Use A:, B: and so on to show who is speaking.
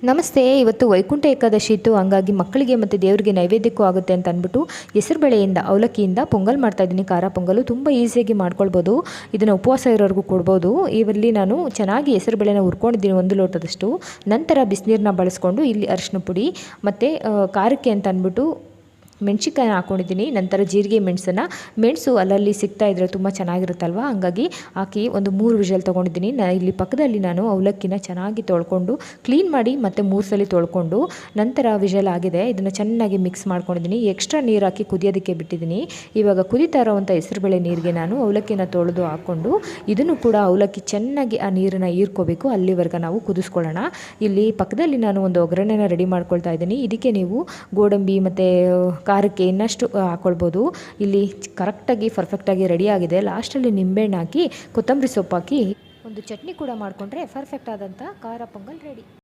A: ನಮಸ್ತೆ. ಇವತ್ತು ವೈಕುಂಠ ಏಕಾದಶಿ ಇತ್ತು. ಹಂಗಾಗಿ ಮಕ್ಕಳಿಗೆ ಮತ್ತು ದೇವರಿಗೆ ನೈವೇದ್ಯಕ್ಕೂ ಆಗುತ್ತೆ ಅಂತ ಅಂದ್ಬಿಟ್ಟು ಹೆಸರುಬೇಳೆಯಿಂದ ಅವಲಕ್ಕಿಯಿಂದ ಪೊಂಗಲ್ ಮಾಡ್ತಾಯಿದ್ದೀನಿ. ಖಾರ ಪೊಂಗಲು ತುಂಬ ಈಸಿಯಾಗಿ ಮಾಡ್ಕೊಳ್ಬೋದು. ಇದನ್ನು ಉಪವಾಸ ಇರೋರಿಗೂ ಕೊಡ್ಬೋದು. ಇಲ್ಲಿ ನಾನು ಚೆನ್ನಾಗಿ ಹೆಸರುಬೇಳೆನ ಹುರ್ಕೊಂಡಿದ್ದೀನಿ 1 ಲೋಟದಷ್ಟು. ನಂತರ ಬಿಸಿನೀರನ್ನ ಬಳಸ್ಕೊಂಡು ಇಲ್ಲಿ ಅರಿಶಿನ ಪುಡಿ ಮತ್ತು ಖಾರಕ್ಕೆ ಅಂತ ಅಂದ್ಬಿಟ್ಟು ಮೆಣಸಿನ್ಕಾಯಿನ ಹಾಕ್ಕೊಂಡಿದ್ದೀನಿ. ನಂತರ ಜೀರಿಗೆ ಮೆಣಸು ಅಲ್ಲಲ್ಲಿ ಸಿಗ್ತಾ ಇದ್ದರೆ ತುಂಬ ಚೆನ್ನಾಗಿರುತ್ತಲ್ವ, ಹಂಗಾಗಿ ಹಾಕಿ ಒಂದು 3 ವಿಷಲ್ ತೊಗೊಂಡಿದ್ದೀನಿ. ಇಲ್ಲಿ ಪಕ್ಕದಲ್ಲಿ ನಾನು ಅವಲಕ್ಕಿನ ಚೆನ್ನಾಗಿ ತೊಳ್ಕೊಂಡು ಕ್ಲೀನ್ ಮಾಡಿ ಮತ್ತು 3 ಸಲ ತೊಳ್ಕೊಂಡು ನಂತರ ವಿಷಲ್ ಆಗಿದೆ. ಇದನ್ನು ಚೆನ್ನಾಗಿ ಮಿಕ್ಸ್ ಮಾಡ್ಕೊಂಡಿದ್ದೀನಿ. ಎಕ್ಸ್ಟ್ರಾ ನೀರು ಹಾಕಿ ಕುದಿಯೋದಕ್ಕೆ ಬಿಟ್ಟಿದ್ದೀನಿ. ಇವಾಗ ಕುದೀತಾ ಇರೋವಂಥ ಹೆಸರುಬೇಳೆ ನೀರಿಗೆ ನಾನು ಅವಲಕ್ಕಿನ ತೊಳೆದು ಹಾಕ್ಕೊಂಡು ಇದನ್ನು ಕೂಡ ಅವಲಕ್ಕಿ ಚೆನ್ನಾಗಿ ಆ ನೀರನ್ನು ಹೀರ್ಕೋಬೇಕು. ಅಲ್ಲಿವರೆಗೆ ನಾವು ಕುದಿಸ್ಕೊಳ್ಳೋಣ. ಇಲ್ಲಿ ಪಕ್ಕದಲ್ಲಿ ನಾನು ಒಂದು ಒಗ್ಗರಣೆನ ರೆಡಿ ಮಾಡ್ಕೊಳ್ತಾ ಇದ್ದೀನಿ. ಇದಕ್ಕೆ ನೀವು ಗೋಡಂಬಿ ಮತ್ತು ಖಾರಕ್ಕೆ ಇನ್ನಷ್ಟು ಹಾಕ್ಕೊಳ್ಬೋದು. ಇಲ್ಲಿ ಕರೆಕ್ಟಾಗಿ ಪರ್ಫೆಕ್ಟಾಗಿ ರೆಡಿಯಾಗಿದೆ. ಲಾಸ್ಟಲ್ಲಿ ನಿಂಬೆಹಣ್ಣು ಹಾಕಿ ಕೊತ್ತಂಬರಿ ಸೊಪ್ಪು ಹಾಕಿ ಒಂದು ಚಟ್ನಿ ಕೂಡ ಮಾಡಿಕೊಂಡ್ರೆ ಪರ್ಫೆಕ್ಟ್ ಆದಂಥ ಖಾರ ಪೊಂಗಲ್ ರೆಡಿ.